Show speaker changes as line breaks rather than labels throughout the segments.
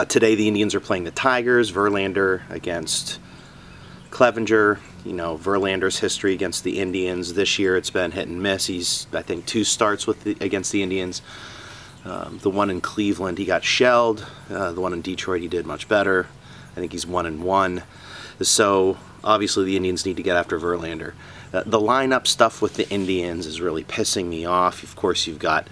Today the Indians are playing the Tigers. Verlander against Clevenger. You know, Verlander's history against the Indians this year, it's been hit and miss. He's, I think, 2 starts against the Indians. The one in Cleveland, he got shelled. The one in Detroit, he did much better. I think he's 1-1. So obviously the Indians need to get after Verlander. The lineup stuff with the Indians is really pissing me off. Of course, you've got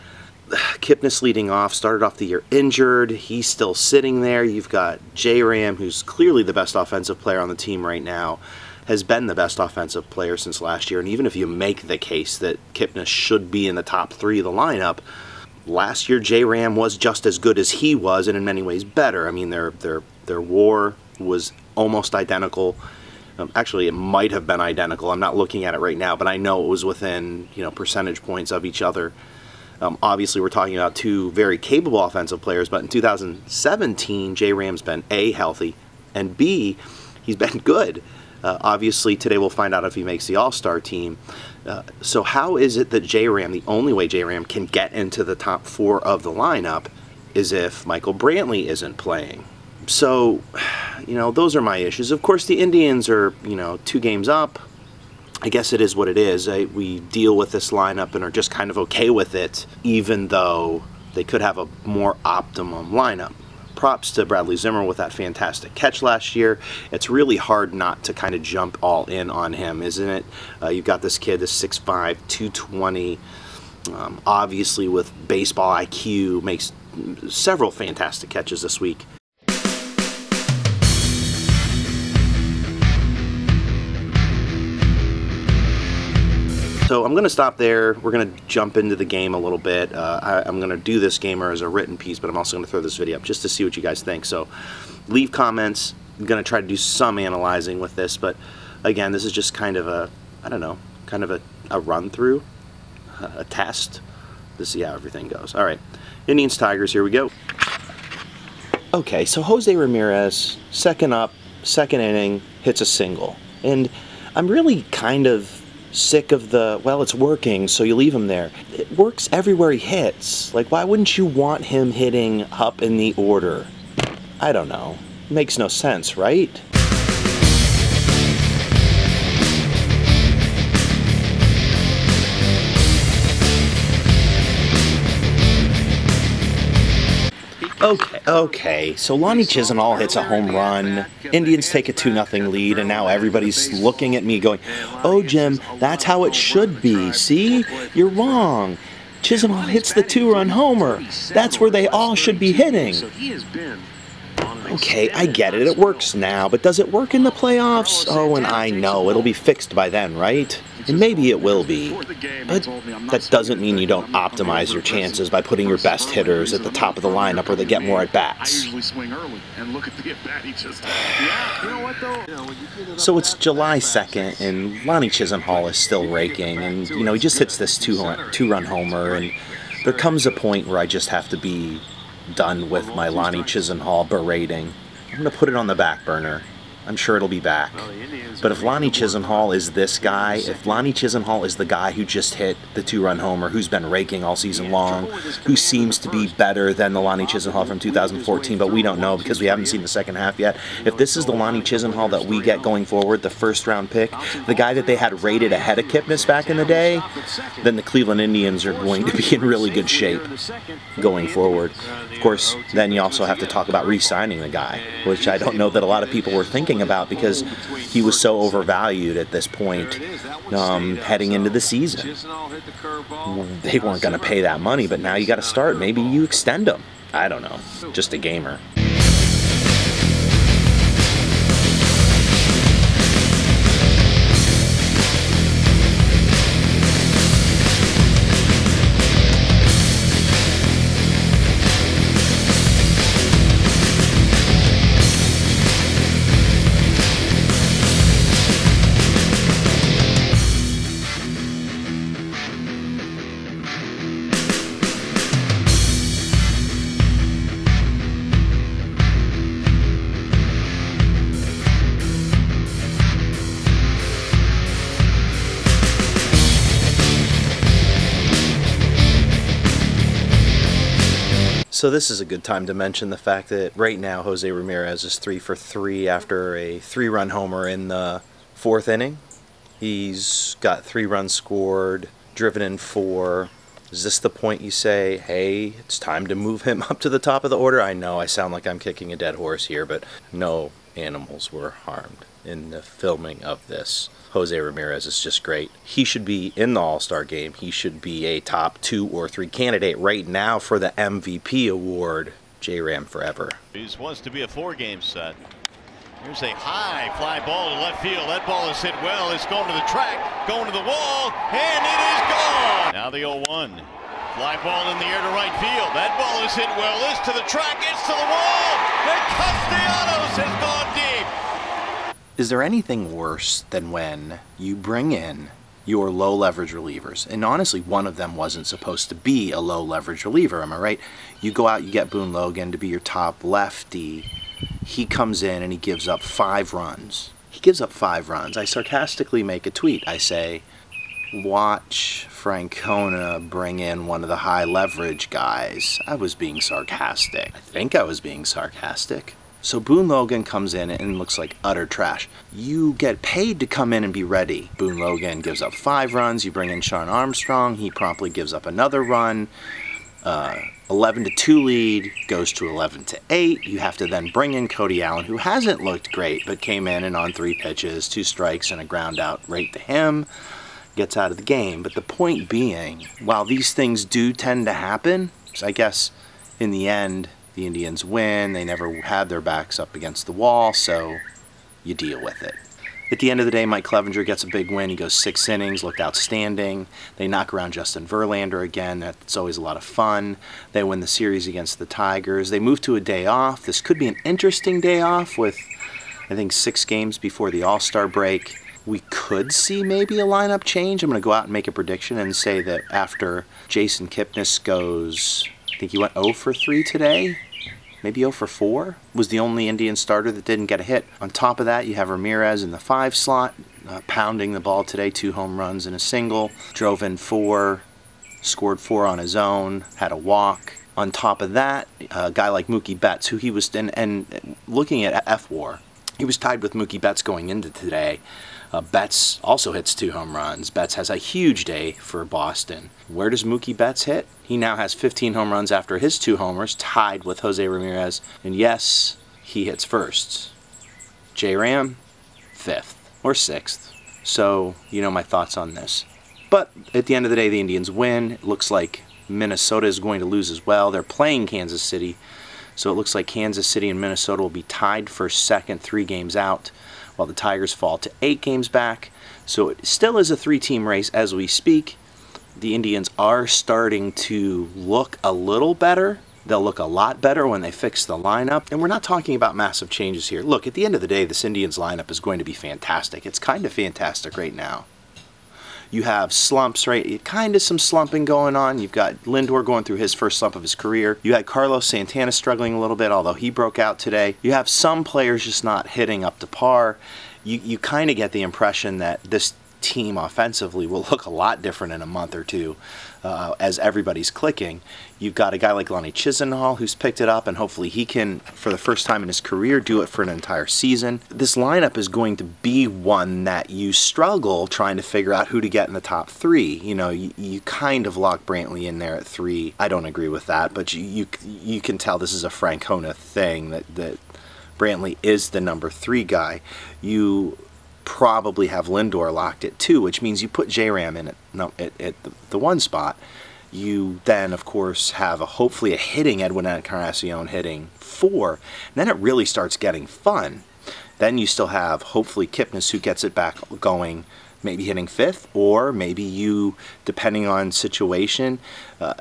Kipnis leading off, started off the year injured. He's still sitting there. You've got JRam, who's clearly the best offensive player on the team right now, has been the best offensive player since last year. And even if you make the case that Kipnis should be in the top 3 of the lineup, last year JRam was just as good as he was, and in many ways better. I mean, their WAR was almost identical. Actually, it might have been identical. I'm not looking at it right now, but I know it was within, you know, percentage points of each other. Obviously, we're talking about 2 very capable offensive players, but in 2017, JRam's been A, healthy, and B, he's been good. Obviously, today we'll find out if he makes the All-Star team. So how is it that JRam, the only way JRam can get into the top 4 of the lineup is if Michael Brantley isn't playing? So, you know, those are my issues. Of course, the Indians are, you know, 2 games up. I guess it is what it is. We deal with this lineup and are just kind of okay with it, even though they could have a more optimum lineup. Props to Bradley Zimmer with that fantastic catch last year. It's really hard not to kind of jump all in on him, isn't it? You've got this kid, this 6'5", 220, obviously with baseball IQ, makes several fantastic catches this week. So I'm going to stop there. We're going to jump into the game a little bit. I'm going to do this gamer as a written piece, but I'm also going to throw this video up just to see what you guys think. So leave comments. I'm going to try to do some analyzing with this, but again, this is just kind of a, I don't know, kind of a run-through, a test to see how everything goes. All right, Indians, Tigers, here we go. Okay, so Jose Ramirez, second up, second inning, hits a single. And I'm really kind of sick of the, well, it's working, so you leave him there. It works everywhere he hits. Like, why wouldn't you want him hitting up in the order? I don't know. It makes no sense, right? Okay, so Lonnie Chisenhall hits a home run, Indians take a 2-0 lead, and now everybody's looking at me going, oh, Jim, that's how it should be, see? You're wrong. Chisenhall hits the 2-run homer. That's where they all should be hitting. Okay, I get it. It works now, but does it work in the playoffs? Oh, and I know. It'll be fixed by then, right? And maybe it will be. But that doesn't mean you don't optimize your chances by putting your best hitters at the top of the lineup where they get more at-bats. So it's July 2nd, and Lonnie Chisenhall is still raking, and, you know, he just hits this two-run homer, and there comes a point where I just have to be done with my Lonnie Chisenhall berating. I'm going to put it on the back burner. I'm sure it'll be back. But if Lonnie Chisenhall is this guy, if Lonnie Chisenhall is the guy who just hit the 2-run homer, who's been raking all season long, who seems to be better than the Lonnie Chisenhall from 2014, but we don't know because we haven't seen the second half yet. If this is the Lonnie Chisenhall that we get going forward, the first-round pick, the guy that they had rated ahead of Kipnis back in the day, then the Cleveland Indians are going to be in really good shape going forward. Of course, then you also have to talk about re-signing the guy, which I don't know that a lot of people were thinking about because he was so overvalued at this point heading into the season. They weren't going to pay that money, but now you got to start. Maybe you extend him. I don't know. Just a gamer. So this is a good time to mention the fact that right now Jose Ramirez is 3 for 3 after a 3-run homer in the 4th inning. He's got 3 runs scored, driven in 4. Is this the point you say, hey, it's time to move him up to the top of the order? I know I sound like I'm kicking a dead horse here, but no animals were harmed in the filming of this. Jose Ramirez is just great. He should be in the All-Star game. He should be a top 2 or 3 candidate right now for the MVP award. JRam forever.
He wants to be a 4-game set. Here's a high fly ball to left field. That ball is hit well. It's going to the track, going to the wall, and it is gone. Now the 0-1. Fly ball in the air to right field. That ball is hit well. It's to the track. It's to the wall. And Castellanos has gone deep.
Is there anything worse than when you bring in your low leverage relievers? And honestly, one of them wasn't supposed to be a low leverage reliever, am I right? You go out, you get Boone Logan to be your top lefty. He comes in and he gives up 5 runs. He gives up 5 runs. I sarcastically make a tweet. I say, watch Francona bring in one of the high leverage guys. I was being sarcastic. I think I was being sarcastic. So Boone Logan comes in and looks like utter trash. You get paid to come in and be ready. Boone Logan gives up 5 runs. You bring in Sean Armstrong. He promptly gives up another run. 11-2 lead goes to 11-8. You have to then bring in Cody Allen, who hasn't looked great, but came in and on 3 pitches, 2 strikes and a ground out right to him, gets out of the game. But the point being, while these things do tend to happen, so I guess in the end, the Indians win. They never had their backs up against the wall, so you deal with it. At the end of the day, Mike Clevenger gets a big win. He goes 6 innings, looked outstanding. They knock around Justin Verlander again. That's always a lot of fun. They win the series against the Tigers. They move to a day off. This could be an interesting day off with, I think, 6 games before the All-Star break. We could see maybe a lineup change. I'm going to go out and make a prediction and say that after Jason Kipnis goes, I think he went 0 for 3 today. Maybe 0 for 4, was the only Indian starter that didn't get a hit. On top of that, you have Ramirez in the 5 slot, pounding the ball today, 2 home runs and a single. Drove in 4, scored 4 on his own, had a walk. On top of that, a guy like Mookie Betts, who he was, and looking at F-WAR, he was tied with Mookie Betts going into today. Betts also hits 2 home runs. Betts has a huge day for Boston. Where does Mookie Betts hit? He now has 15 home runs after his 2 homers, tied with Jose Ramirez. And yes, he hits first. JRam, 5th or 6th. So, you know my thoughts on this. But at the end of the day, the Indians win. It looks like Minnesota is going to lose as well. They're playing Kansas City. So it looks like Kansas City and Minnesota will be tied for 2nd, 3 games out, while the Tigers fall to 8 games back. So it still is a 3-team race as we speak. The Indians are starting to look a little better. They'll look a lot better when they fix the lineup. And we're not talking about massive changes here. Look, at the end of the day, this Indians lineup is going to be fantastic. It's kind of fantastic right now. You have slumps, right? Kind of some slumping going on. You've got Lindor going through his first slump of his career. You had Carlos Santana struggling a little bit, although he broke out today. You have some players just not hitting up to par. You kind of get the impression that this team offensively will look a lot different in a month or two as everybody's clicking. You've got a guy like Lonnie Chisenhall who's picked it up, and hopefully he can, for the first time in his career, do it for an entire season. This lineup is going to be one that you struggle trying to figure out who to get in the top 3. You know, you kind of lock Brantley in there at 3. I don't agree with that, but you can tell this is a Francona thing, that Brantley is the number 3 guy. You probably have Lindor locked at 2, which means you put JRam in at the 1 spot. You then, of course, have hopefully a hitting Edwin Encarnacion hitting 4. And then it really starts getting fun. Then you still have, hopefully, Kipnis, who gets it back going, maybe hitting 5th, or maybe you, depending on situation,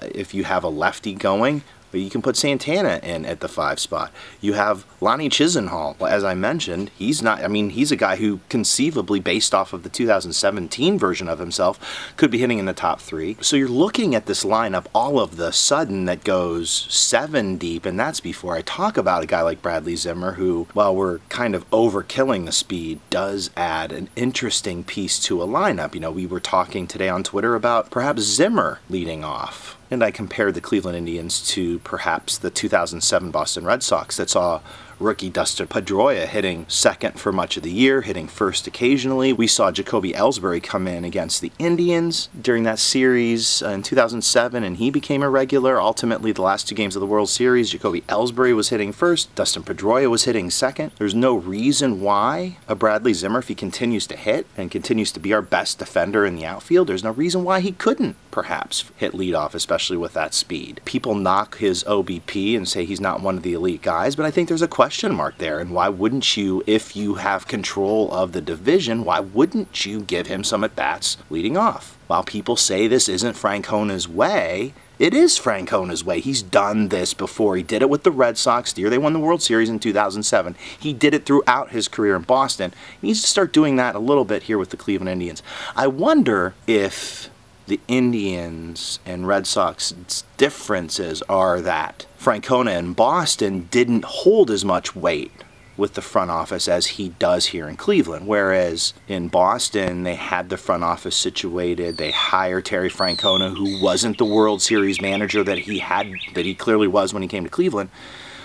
if you have a lefty going, but you can put Santana in at the 5 spot. You have Lonnie Chisenhall, as I mentioned. He's not, I mean, he's a guy who conceivably, based off of the 2017 version of himself, could be hitting in the top 3. So you're looking at this lineup all of the sudden that goes 7 deep, and that's before I talk about a guy like Bradley Zimmer, who, while we're kind of overkilling the speed, does add an interesting piece to a lineup. You know, we were talking today on Twitter about perhaps Zimmer leading off. And I compared the Cleveland Indians to perhaps the 2007 Boston Red Sox that saw rookie Dustin Pedroia hitting second for much of the year, hitting first occasionally. We saw Jacoby Ellsbury come in against the Indians during that series in 2007, and he became a regular. Ultimately, the last 2 games of the World Series, Jacoby Ellsbury was hitting first, Dustin Pedroia was hitting second. There's no reason why a Bradley Zimmer, if he continues to hit and continues to be our best defender in the outfield, there's no reason why he couldn't perhaps hit leadoff, especially with that speed. People knock his OBP and say he's not one of the elite guys, but I think there's a question mark there, and why wouldn't you, if you have control of the division, why wouldn't you give him some at-bats leading off? While people say this isn't Francona's way, it is Francona's way. He's done this before. He did it with the Red Sox the year they won the World Series in 2007. He did it throughout his career in Boston. He needs to start doing that a little bit here with the Cleveland Indians. I wonder if the Indians and Red Sox differences are that Francona in Boston didn't hold as much weight with the front office as he does here in Cleveland, whereas in Boston they had the front office situated. They hired Terry Francona, who wasn't the World Series manager that he clearly was when he came to Cleveland.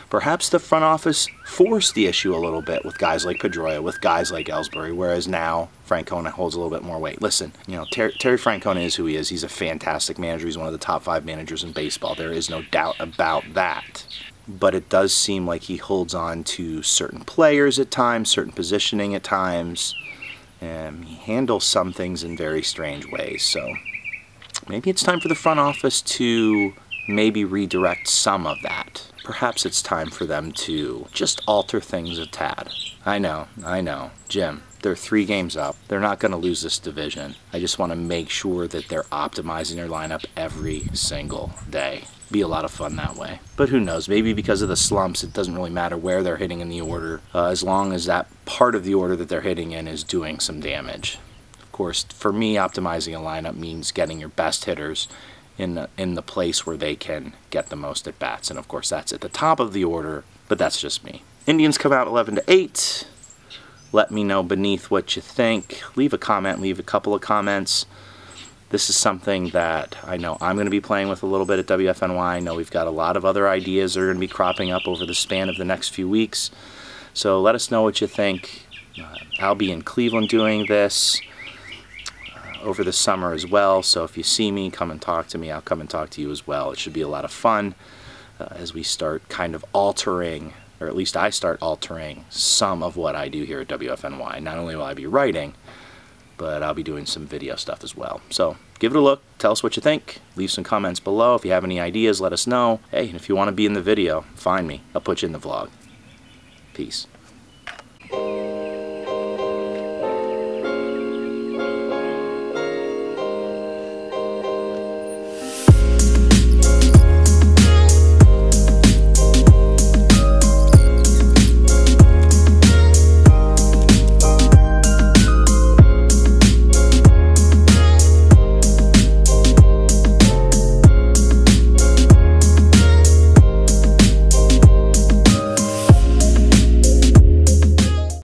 Perhaps the front office forced the issue a little bit with guys like Pedroia, with guys like Ellsbury, whereas now Francona holds a little bit more weight. Listen, you know, Terry Francona is who he is. He's a fantastic manager. He's one of the top 5 managers in baseball. There is no doubt about that. But it does seem like he holds on to certain players at times, certain positioning at times, and he handles some things in very strange ways. So maybe it's time for the front office to maybe redirect some of that. Perhaps it's time for them to just alter things a tad. I know, Jim, they're 3 games up. They're not going to lose this division. I just want to make sure that they're optimizing their lineup every single day. Be a lot of fun that way. But who knows, maybe because of the slumps, it doesn't really matter where they're hitting in the order, as long as that part of the order that they're hitting in is doing some damage. Of course, for me, optimizing a lineup means getting your best hitters in the place where they can get the most at bats, and of course that's at the top of the order, but that's just me. Indians come out 11-8. Let me know beneath what you think. Leave a comment, leave a couple of comments. This is something that I know I'm going to be playing with a little bit at WFNY. I know we've got a lot of other ideas that are going to be cropping up over the span of the next few weeks, so let us know what you think. I'll be in Cleveland doing this over the summer as well, so if you see me, come and talk to me. I'll come and talk to you as well. It should be a lot of fun as we start kind of altering, or at least I start altering some of what I do here at WFNY. Not only will I be writing, but I'll be doing some video stuff as well. So give it a look, tell us what you think, leave some comments below. If you have any ideas, let us know. Hey, and if you want to be in the video, find me. I'll put you in the vlog. Peace.